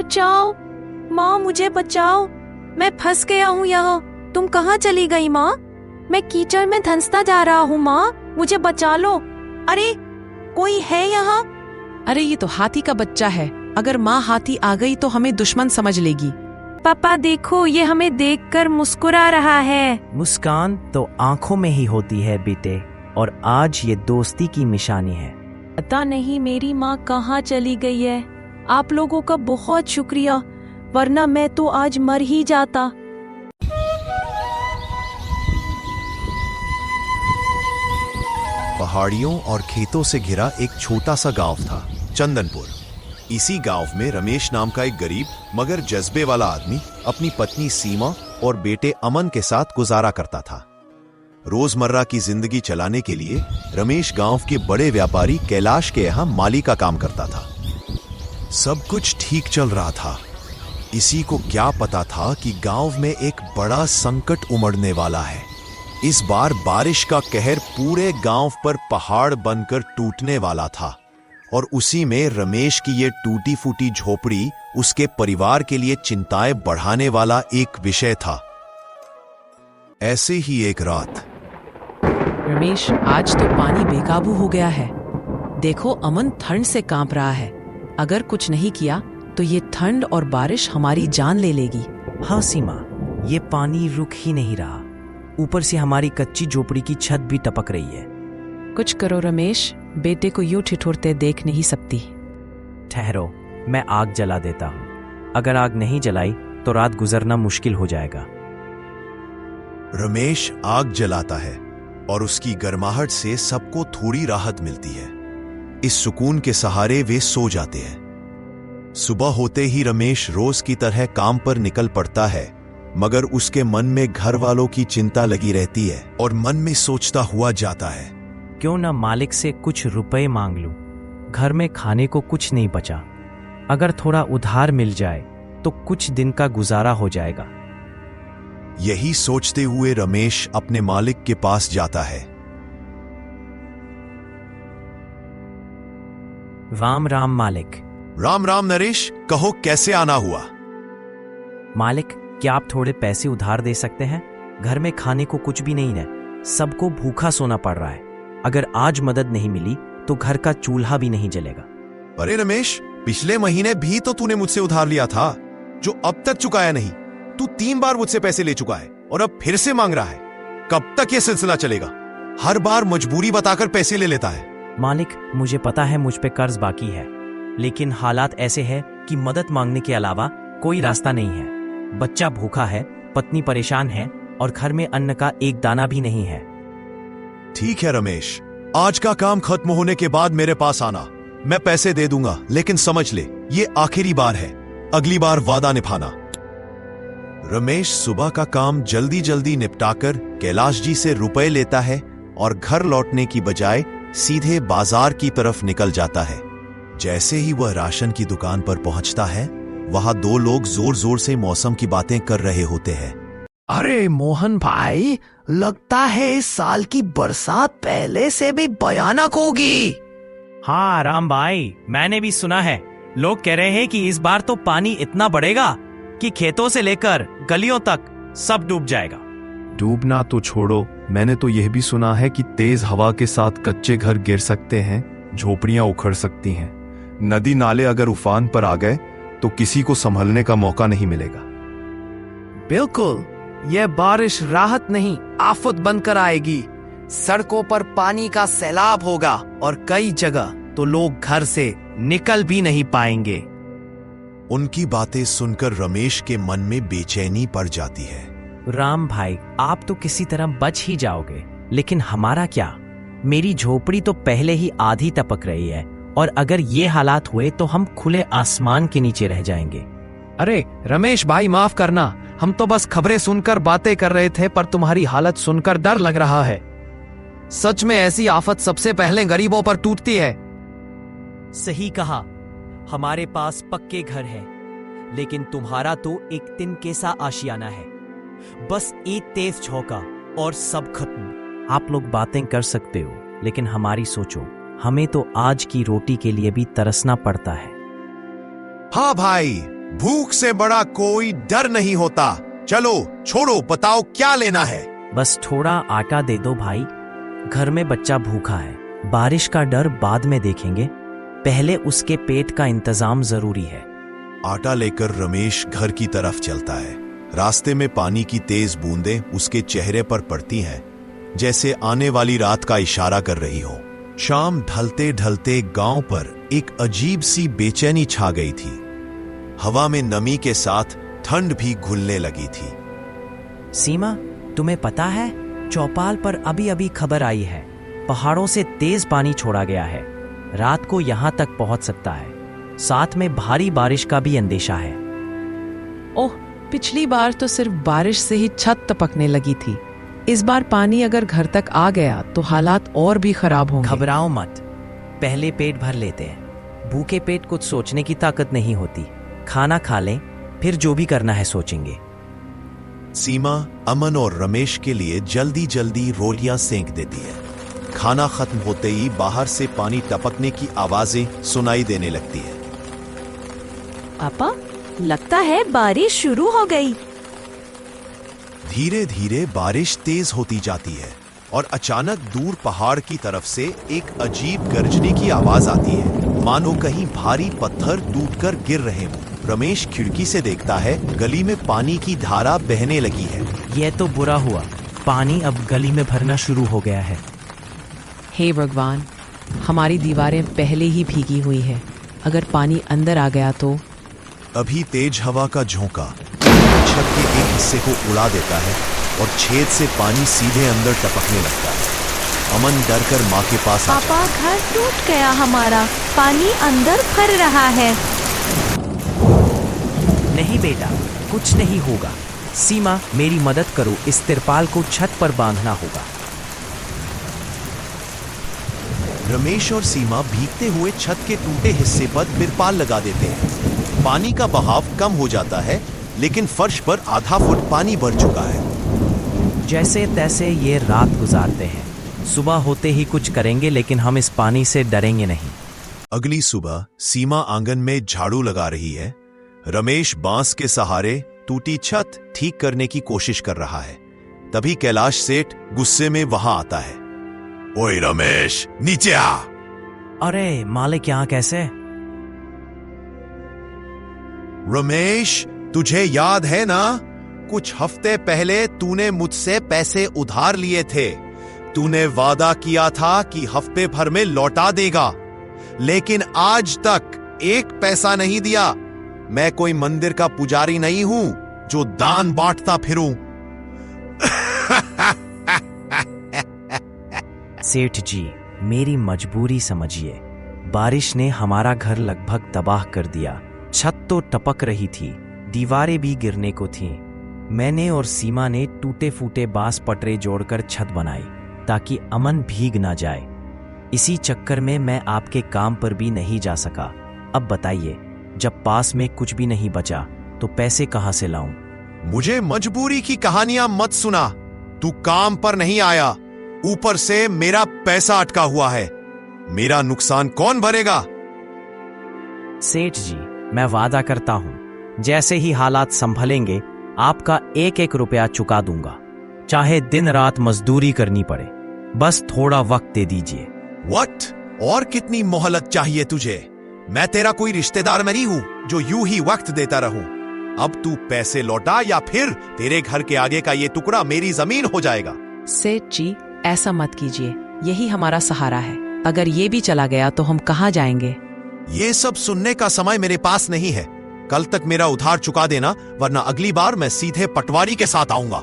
बचाओ माँ, मुझे बचाओ, मैं फंस गया हूँ यहाँ। तुम कहाँ चली गई माँ? मैं कीचड़ में धंसता जा रहा हूँ माँ, मुझे बचा लो। अरे कोई है यहाँ? अरे ये तो हाथी का बच्चा है, अगर माँ हाथी आ गई तो हमें दुश्मन समझ लेगी। पापा देखो, ये हमें देखकर मुस्कुरा रहा है। मुस्कान तो आंखों में ही होती है बेटे, और आज ये दोस्ती की निशानी है। पता नहीं मेरी माँ कहाँ चली गई है। आप लोगों का बहुत शुक्रिया, वरना मैं तो आज मर ही जाता। पहाड़ियों और खेतों से घिरा एक छोटा सा गांव था, चंदनपुर। इसी गांव में रमेश नाम का एक गरीब मगर जज्बे वाला आदमी अपनी पत्नी सीमा और बेटे अमन के साथ गुजारा करता था। रोजमर्रा की जिंदगी चलाने के लिए रमेश गांव के बड़े व्यापारी कैलाश के यहाँ माली का काम करता था। सब कुछ ठीक चल रहा था। इसी को क्या पता था कि गांव में एक बड़ा संकट उमड़ने वाला है। इस बार बारिश का कहर पूरे गांव पर पहाड़ बनकर टूटने वाला था, और उसी में रमेश की ये टूटी फूटी झोपड़ी उसके परिवार के लिए चिंताएं बढ़ाने वाला एक विषय था। ऐसे ही एक रात, रमेश, आज तो पानी बेकाबू हो गया है। देखो अमन ठंड से कांप रहा है। अगर कुछ नहीं किया तो ये ठंड और बारिश हमारी जान ले लेगी। हाँ सीमा, ये पानी रुक ही नहीं रहा। ऊपर से हमारी कच्ची झोपड़ी की छत भी टपक रही है। कुछ करो रमेश, बेटे को यूं ठिठुरते देख नहीं सकती। ठहरो, मैं आग जला देता हूँ। अगर आग नहीं जलाई तो रात गुजरना मुश्किल हो जाएगा। रमेश आग जलाता है और उसकी गर्माहट से सबको थोड़ी राहत मिलती है। इस सुकून के सहारे वे सो जाते हैं। सुबह होते ही रमेश रोज की तरह काम पर निकल पड़ता है, मगर उसके मन में घर वालों की चिंता लगी रहती है और मन में सोचता हुआ जाता है, क्यों ना मालिक से कुछ रुपए मांग लूं। घर में खाने को कुछ नहीं बचा। अगर थोड़ा उधार मिल जाए तो कुछ दिन का गुजारा हो जाएगा। यही सोचते हुए रमेश अपने मालिक के पास जाता है। राम राम मालिक। राम राम नरेश, कहो कैसे आना हुआ? मालिक, क्या आप थोड़े पैसे उधार दे सकते हैं? घर में खाने को कुछ भी नहीं है, सबको भूखा सोना पड़ रहा है। अगर आज मदद नहीं मिली तो घर का चूल्हा भी नहीं जलेगा। अरे रमेश, पिछले महीने भी तो तूने मुझसे उधार लिया था, जो अब तक चुकाया नहीं। तू 3 बार मुझसे पैसे ले चुका है और अब फिर से मांग रहा है। कब तक ये सिलसिला चलेगा? हर बार मजबूरी बताकर पैसे ले लेता है। मालिक, मुझे पता है मुझ पे कर्ज बाकी है, लेकिन हालात ऐसे हैं कि मदद मांगने के अलावा कोई रास्ता नहीं है। बच्चा भूखा है, पत्नी परेशान है और घर में अन्न का एक दाना भी नहीं है। ठीक है रमेश, आज का काम खत्म होने के बाद मेरे पास आना, मैं पैसे दे दूंगा। लेकिन समझ ले, ये आखिरी बार है, अगली बार वादा निभाना। रमेश सुबह का काम जल्दी जल्दी निपटाकर कैलाश जी से रुपए लेता है और घर लौटने की बजाय सीधे बाजार की तरफ निकल जाता है। जैसे ही वह राशन की दुकान पर पहुंचता है, वहां 2 लोग जोर जोर से मौसम की बातें कर रहे होते हैं। अरे मोहन भाई, लगता है इस साल की बरसात पहले से भी भयानक होगी। हाँ राम भाई, मैंने भी सुना है। लोग कह रहे हैं कि इस बार तो पानी इतना बढ़ेगा कि खेतों से लेकर गलियों तक सब डूब जाएगा। डूबना तो छोड़ो, मैंने तो यह भी सुना है कि तेज हवा के साथ कच्चे घर गिर सकते हैं, झोपड़ियां उखड़ सकती हैं। नदी नाले अगर उफान पर आ गए तो किसी को संभलने का मौका नहीं मिलेगा। बिल्कुल, यह बारिश राहत नहीं आफत बनकर आएगी। सड़कों पर पानी का सैलाब होगा और कई जगह तो लोग घर से निकल भी नहीं पाएंगे। उनकी बातें सुनकर रमेश के मन में बेचैनी पड़ जाती है। राम भाई, आप तो किसी तरह बच ही जाओगे, लेकिन हमारा क्या? मेरी झोपड़ी तो पहले ही आधी टपक रही है, और अगर ये हालात हुए तो हम खुले आसमान के नीचे रह जाएंगे। अरे रमेश भाई, माफ करना, हम तो बस खबरें सुनकर बातें कर रहे थे, पर तुम्हारी हालत सुनकर डर लग रहा है। सच में ऐसी आफत सबसे पहले गरीबों पर टूटती है। सही कहा, हमारे पास पक्के घर हैं, लेकिन तुम्हारा तो एक तिनके सा आशियाना है। बस एक तेज झोंका और सब खत्म। आप लोग बातें कर सकते हो, लेकिन हमारी सोचो, हमें तो आज की रोटी के लिए भी तरसना पड़ता है। हाँ भाई, भूख से बड़ा कोई डर नहीं होता। चलो छोड़ो, बताओ क्या लेना है। बस थोड़ा आटा दे दो भाई, घर में बच्चा भूखा है। बारिश का डर बाद में देखेंगे, पहले उसके पेट का इंतजाम जरूरी है। आटा लेकर रमेश घर की तरफ चलता है। रास्ते में पानी की तेज बूंदें उसके चेहरे पर पड़ती हैं, जैसे आने वाली रात का इशारा कर रही हो। शाम ढलते ढलते गांव पर एक अजीब सी बेचैनी छा गई थी। हवा में नमी के साथ ठंड भी घुलने लगी थी। सीमा, तुम्हें पता है, चौपाल पर अभी अभी खबर आई है, पहाड़ों से तेज पानी छोड़ा गया है। रात को यहां तक पहुंच सकता है। साथ में भारी बारिश का भी अंदेशा है। ओह, पिछली बार तो सिर्फ बारिश से ही छत टपकने लगी थी। इस बार पानी अगर घर तक आ गया तो हालात और भी खराब होंगे। घबराओ मत, पहले पेट भर लेते हैं। भूखे पेट कुछ सोचने की ताकत नहीं होती। खाना खा लें, फिर जो भी करना है सोचेंगे। सीमा अमन और रमेश के लिए जल्दी जल्दी रोटियां सेंक देती है। खाना खत्म होते ही बाहर से पानी टपकने की आवाजें सुनाई देने लगती है। पापा, लगता है बारिश शुरू हो गई। धीरे धीरे बारिश तेज होती जाती है और अचानक दूर पहाड़ की तरफ से एक अजीब गरजने की आवाज आती है, मानो कहीं भारी पत्थर टूटकर गिर रहे हों। रमेश खिड़की से देखता है, गली में पानी की धारा बहने लगी है। यह तो बुरा हुआ, पानी अब गली में भरना शुरू हो गया है। हे भगवान, हमारी दीवारें पहले ही भीगी हुई है। अगर पानी अंदर आ गया तो। अभी तेज हवा का झोंका छत के एक हिस्से को उड़ा देता है और छेद से पानी सीधे अंदर टपकने लगता है। अमन डर कर माँ के पास आता है। पापा, घर टूट गया हमारा, पानी अंदर भर रहा है। नहीं बेटा, कुछ नहीं होगा। सीमा, मेरी मदद करो, इस तिरपाल को छत पर बांधना होगा। रमेश और सीमा भीगते हुए छत के टूटे हिस्से पर तिरपाल लगा देते हैं। पानी का बहाव कम हो जाता है, लेकिन फर्श पर आधा फुट पानी भर चुका है। जैसे तैसे ये रात गुजारते हैं। सुबह होते ही कुछ करेंगे, लेकिन हम इस पानी से डरेंगे नहीं। अगली सुबह सीमा आंगन में झाड़ू लगा रही है। रमेश बांस के सहारे टूटी छत ठीक करने की कोशिश कर रहा है। तभी कैलाश सेठ गुस्से में वहां आता है। ओए रमेश, नीचे आ। अरे मालिक, यहाँ कैसे? रमेश, तुझे याद है ना, कुछ हफ्ते पहले तूने मुझसे पैसे उधार लिए थे। तूने वादा किया था कि हफ्ते भर में लौटा देगा, लेकिन आज तक एक पैसा नहीं दिया। मैं कोई मंदिर का पुजारी नहीं हूं जो दान बांटता फिरूं। सेठ जी, मेरी मजबूरी समझिए। बारिश ने हमारा घर लगभग तबाह कर दिया। छत तो टपक रही थी, दीवारें भी गिरने को थीं। मैंने और सीमा ने टूटे फूटे बांस पटरे जोड़कर छत बनाई ताकि अमन भीग ना जाए। इसी चक्कर में मैं आपके काम पर भी नहीं जा सका। अब बताइए, जब पास में कुछ भी नहीं बचा तो पैसे कहां से लाऊं? मुझे मजबूरी की कहानियां मत सुना। तू काम पर नहीं आया, ऊपर से मेरा पैसा अटका हुआ है। मेरा नुकसान कौन भरेगा? सेठ जी, मैं वादा करता हूं, जैसे ही हालात संभलेंगे आपका एक एक रुपया चुका दूंगा, चाहे दिन रात मजदूरी करनी पड़े। बस थोड़ा वक्त दे दीजिए। व्हाट? और कितनी मोहलत चाहिए तुझे? मैं तेरा कोई रिश्तेदार नहीं हूं जो यूं ही वक्त देता रहूं। अब तू पैसे लौटा या फिर तेरे घर के आगे का ये टुकड़ा मेरी जमीन हो जाएगा। सेठ जी, ऐसा मत कीजिए, यही हमारा सहारा है। अगर ये भी चला गया तो हम कहाँ जाएंगे? ये सब सुनने का समय मेरे पास नहीं है। कल तक मेरा उधार चुका देना, वरना अगली बार मैं सीधे पटवारी के साथ आऊंगा।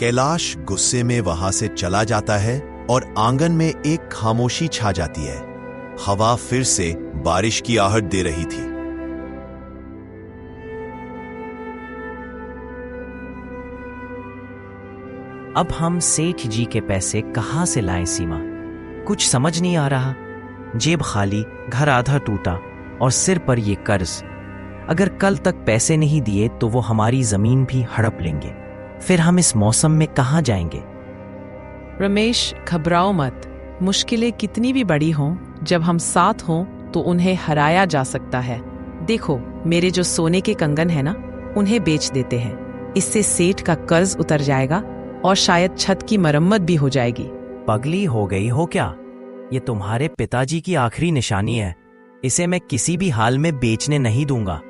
कैलाश गुस्से में वहां से चला जाता है और आंगन में एक खामोशी छा जाती है। हवा फिर से बारिश की आहट दे रही थी। अब हम सेठ जी के पैसे कहां से लाएं सीमा? कुछ समझ नहीं आ रहा। जेब खाली, घर आधा टूटा और सिर पर ये कर्ज। अगर कल तक पैसे नहीं दिए तो वो हमारी जमीन भी हड़प लेंगे। फिर हम इस मौसम में कहां जाएंगे? रमेश, घबराओ मत। मुश्किलें कितनी भी बड़ी हों, जब हम साथ हों तो उन्हें हराया जा सकता है। देखो, मेरे जो सोने के कंगन है ना, उन्हें बेच देते हैं। इससे सेठ का कर्ज उतर जाएगा और शायद छत की मरम्मत भी हो जाएगी। पगली हो गई हो क्या? ये तुम्हारे पिताजी की आखिरी निशानी है। इसे मैं किसी भी हाल में बेचने नहीं दूंगा।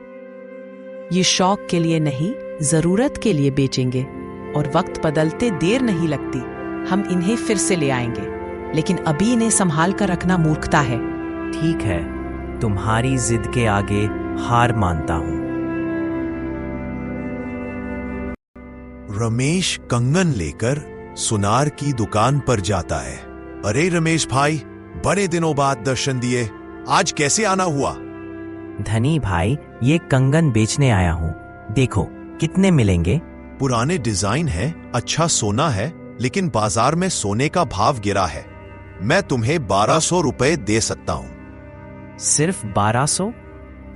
ये शौक के लिए नहीं, जरूरत के लिए बेचेंगे और वक्त बदलते देर नहीं लगती। हम इन्हें फिर से ले आएंगे, लेकिन अभी इन्हें संभाल कर रखना मूर्खता है। ठीक है, तुम्हारी जिद के आगे हार मानता हूं। रमेश कंगन लेकर सुनार की दुकान पर जाता है। अरे रमेश भाई, बड़े दिनों बाद दर्शन दिए, आज कैसे आना हुआ? धनी भाई, ये कंगन बेचने आया हूं। देखो कितने मिलेंगे? पुराने डिजाइन है, अच्छा सोना है, लेकिन बाजार में सोने का भाव गिरा है। मैं तुम्हें 1200 रुपए दे सकता हूं। सिर्फ 1200?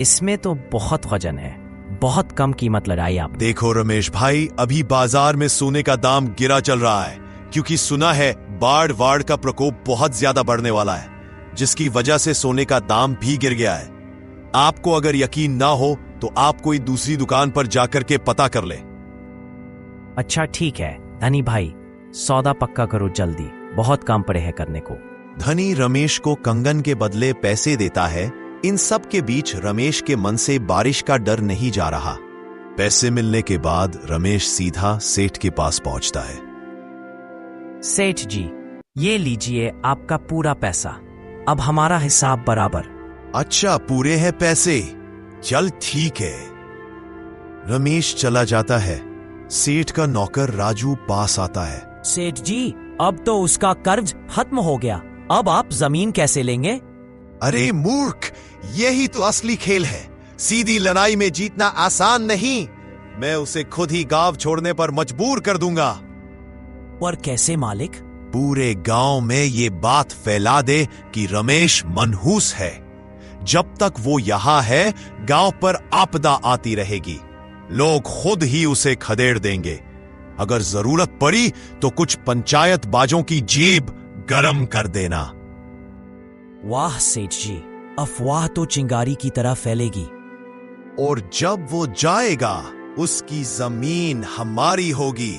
इसमें तो बहुत वजन है। बहुत कम कीमत लगाई आप। देखो रमेश भाई, अभी बाजार में सोने का दाम गिरा चल रहा है, क्योंकि सुना है बाढ़ वाड़ का प्रकोप बहुत ज्यादा बढ़ने वाला है, जिसकी वजह से सोने का दाम भी गिर गया है। आपको अगर यकीन ना हो तो आप कोई दूसरी दुकान पर जाकर के पता कर ले। अच्छा ठीक है धनी भाई, सौदा पक्का करो जल्दी, बहुत काम पड़े है करने को। धनी रमेश को कंगन के बदले पैसे देता है। इन सब के बीच रमेश के मन से बारिश का डर नहीं जा रहा। पैसे मिलने के बाद रमेश सीधा सेठ के पास पहुंचता है। सेठ जी, ये लीजिए आपका पूरा पैसा। अब हमारा हिसाब बराबर। अच्छा, पूरे हैं पैसे? चल ठीक है। रमेश चला जाता है। सेठ का नौकर राजू पास आता है। सेठ जी, अब तो उसका कर्ज खत्म हो गया, अब आप जमीन कैसे लेंगे? अरे मूर्ख, यही तो असली खेल है। सीधी लड़ाई में जीतना आसान नहीं। मैं उसे खुद ही गांव छोड़ने पर मजबूर कर दूंगा। पर कैसे मालिक? पूरे गांव में ये बात फैला दे कि रमेश मनहूस है। जब तक वो यहां है, गांव पर आपदा आती रहेगी। लोग खुद ही उसे खदेड़ देंगे। अगर जरूरत पड़ी तो कुछ पंचायत बाजों की जेब गरम कर देना। वाह सेठ जी, अफवाह तो चिंगारी की तरह फैलेगी। और जब वो जाएगा, उसकी जमीन हमारी होगी।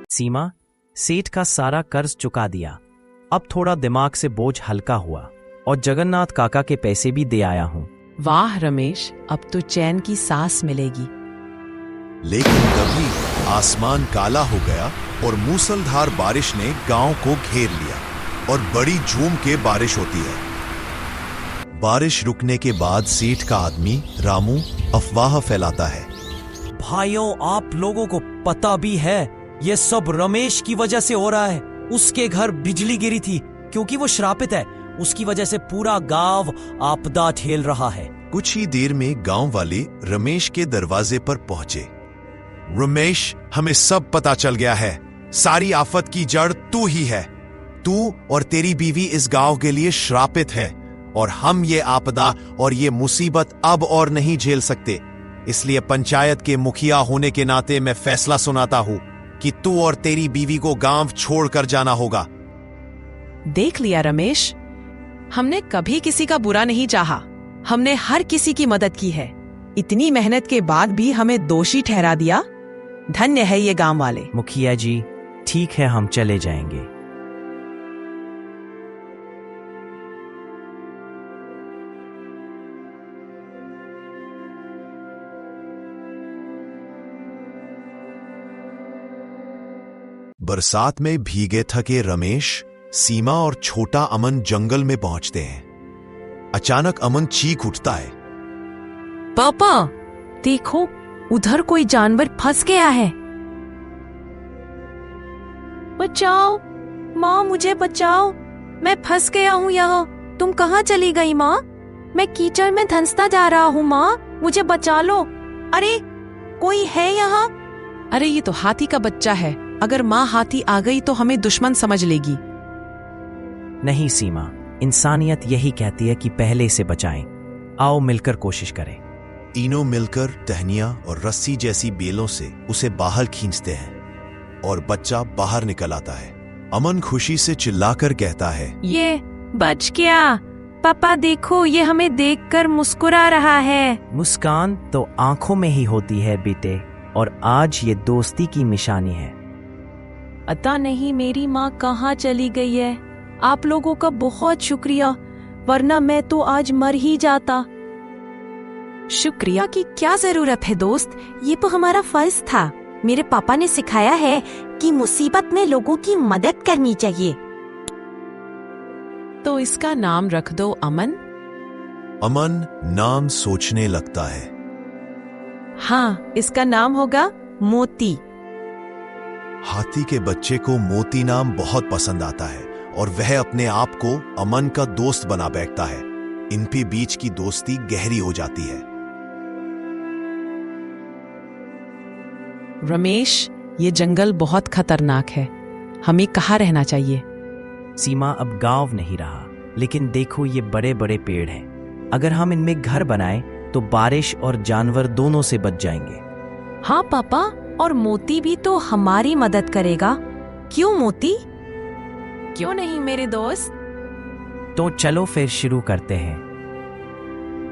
सीमा, सेठ का सारा कर्ज चुका दिया। अब थोड़ा दिमाग से बोझ हल्का हुआ और जगन्नाथ काका के पैसे भी दे आया हूं। वाह रमेश, अब तो चैन की सांस मिलेगी। लेकिन तभी आसमान काला हो गया और मूसलधार बारिश ने गांव को घेर लिया और बड़ी झूम के बारिश होती है। बारिश रुकने के बाद सेठ का आदमी रामू अफवाह फैलाता है। भाइयों, आप लोगों को पता भी है ये सब रमेश की वजह से हो रहा है। उसके घर बिजली गिरी थी क्योंकि वो श्रापित है। उसकी वजह से पूरा गांव आपदा झेल रहा है। कुछ ही देर में गांव वाले रमेश के दरवाजे पर पहुंचे। रमेश, हमें सब पता चल गया है। सारी आफत की जड़ तू ही है। तू और तेरी बीवी इस गांव के लिए श्रापित है और हम ये आपदा और ये मुसीबत अब और नहीं झेल सकते। इसलिए पंचायत के मुखिया होने के नाते मैं फैसला सुनाता हूं कि तू और तेरी बीवी को गांव छोड़कर जाना होगा। देख लिया रमेश, हमने कभी किसी का बुरा नहीं चाहा। हमने हर किसी की मदद की है। इतनी मेहनत के बाद भी हमें दोषी ठहरा दिया। धन्य है ये गांव वाले। मुखिया जी, ठीक है, हम चले जाएंगे। बरसात में भीगे थके रमेश, सीमा और छोटा अमन जंगल में पहुंचते हैं। अचानक अमन चीख उठता है। पापा, देखो, उधर कोई जानवर फंस गया है। बचाओ माँ, मुझे बचाओ, मैं फंस गया हूँ यहाँ। तुम कहाँ चली गई माँ? मैं कीचड़ में धंसता जा रहा हूँ माँ, मुझे बचा लो। अरे कोई है यहाँ? अरे ये तो हाथी का बच्चा है। अगर माँ हाथी आ गई तो हमें दुश्मन समझ लेगी। नहीं सीमा, इंसानियत यही कहती है कि पहले इसे बचाएं। आओ मिलकर कोशिश करें। तीनों मिलकर टहनियां और रस्सी जैसी बेलों से उसे बाहर खींचते हैं और बच्चा बाहर निकल आता है। अमन खुशी से चिल्लाकर कहता है, ये बच गया। पापा देखो, ये हमें देखकर मुस्कुरा रहा है। मुस्कान तो आंखों में ही होती है बेटे, और आज ये दोस्ती की निशानी है। पता नहीं मेरी माँ कहाँ चली गई है। आप लोगों का बहुत शुक्रिया, वरना मैं तो आज मर ही जाता। शुक्रिया की क्या जरूरत है दोस्त, ये तो हमारा फर्ज था। मेरे पापा ने सिखाया है कि मुसीबत में लोगों की मदद करनी चाहिए। तो इसका नाम रख दो अमन। अमन नाम सोचने लगता है। हाँ, इसका नाम होगा मोती। हाथी के बच्चे को मोती नाम बहुत पसंद आता है और वह अपने आप को अमन का दोस्त बना बैठता है। इनके बीच की दोस्ती गहरी हो जाती है। रमेश, ये जंगल बहुत खतरनाक है, हमें कहाँ रहना चाहिए? सीमा, अब गांव नहीं रहा, लेकिन देखो ये बड़े बड़े पेड़ हैं। अगर हम इनमें घर बनाएं तो बारिश और जानवर दोनों से बच जाएंगे। हाँ पापा, और मोती भी तो हमारी मदद करेगा। क्यों मोती? क्यों नहीं मेरे दोस्त। तो चलो फिर शुरू करते हैं।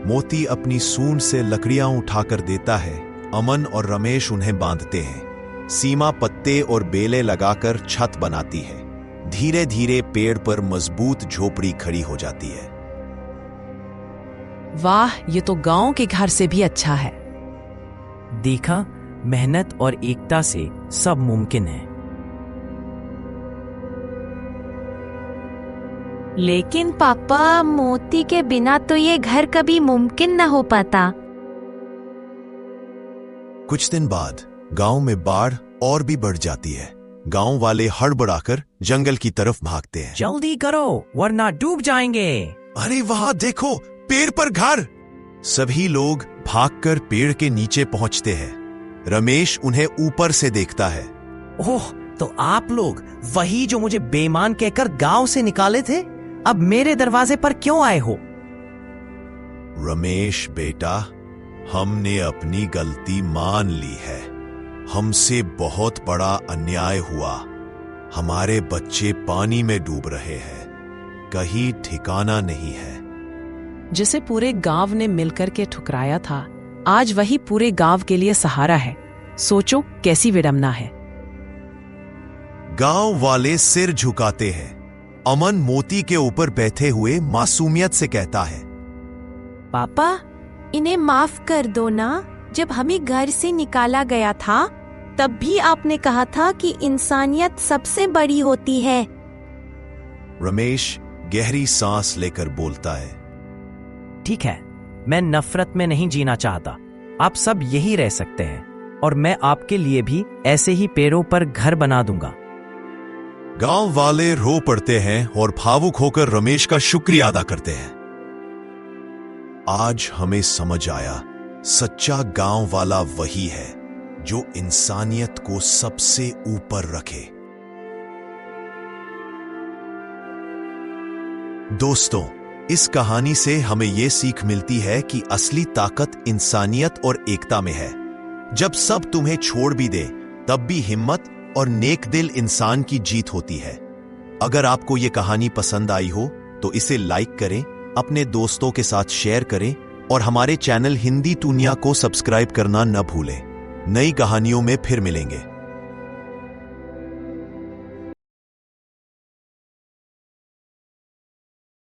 मोती अपनी सूंड से लकड़ियां उठाकर देता है। अमन और रमेश उन्हें बांधते हैं। सीमा पत्ते और बेले लगाकर छत बनाती है। धीरे धीरे पेड़ पर मजबूत झोपड़ी खड़ी हो जाती है। वाह, ये तो गांव के घर से भी अच्छा है। देखा, मेहनत और एकता से सब मुमकिन है। लेकिन पापा, मोती के बिना तो ये घर कभी मुमकिन न हो पाता। कुछ दिन बाद गांव में बाढ़ और भी बढ़ जाती है। गांव वाले हड़बड़ाकर जंगल की तरफ भागते हैं। जल्दी करो वरना डूब जाएंगे। अरे वहां देखो, पेड़ पर घर। सभी लोग भागकर पेड़ के नीचे पहुंचते हैं। रमेश उन्हें ऊपर से देखता है। ओह, तो आप लोग वही जो मुझे बेईमान कहकर गांव से निकाले थे, अब मेरे दरवाजे पर क्यों आए हो? रमेश बेटा, हमने अपनी गलती मान ली है। हमसे बहुत बड़ा अन्याय हुआ। हमारे बच्चे पानी में डूब रहे हैं, कहीं ठिकाना नहीं है। जिसे पूरे गांव ने मिलकर के ठुकराया था, आज वही पूरे गांव के लिए सहारा है। सोचो कैसी विडंबना है। गांव वाले सिर झुकाते हैं। अमन मोती के ऊपर बैठे हुए मासूमियत से कहता है, पापा, इन्हें माफ कर दो ना। जब हमें घर से निकाला गया था, तब भी आपने कहा था कि इंसानियत सबसे बड़ी होती है। रमेश गहरी सांस लेकर बोलता है, ठीक है, मैं नफरत में नहीं जीना चाहता। आप सब यही रह सकते हैं, और मैं आपके लिए भी ऐसे ही पेड़ों पर घर बना दूंगा। गांव वाले रो पड़ते हैं और भावुक होकर रमेश का शुक्रिया अदा करते हैं। आज हमें समझ आया, सच्चा गांव वाला वही है जो इंसानियत को सबसे ऊपर रखे। दोस्तों, इस कहानी से हमें यह सीख मिलती है कि असली ताकत इंसानियत और एकता में है। जब सब तुम्हें छोड़ भी दे, तब भी हिम्मत और नेक दिल इंसान की जीत होती है। अगर आपको यह कहानी पसंद आई हो तो इसे लाइक करें, अपने दोस्तों के साथ शेयर करें और हमारे चैनल हिंदी दुनिया को सब्सक्राइब करना न भूलें। नई कहानियों में फिर मिलेंगे।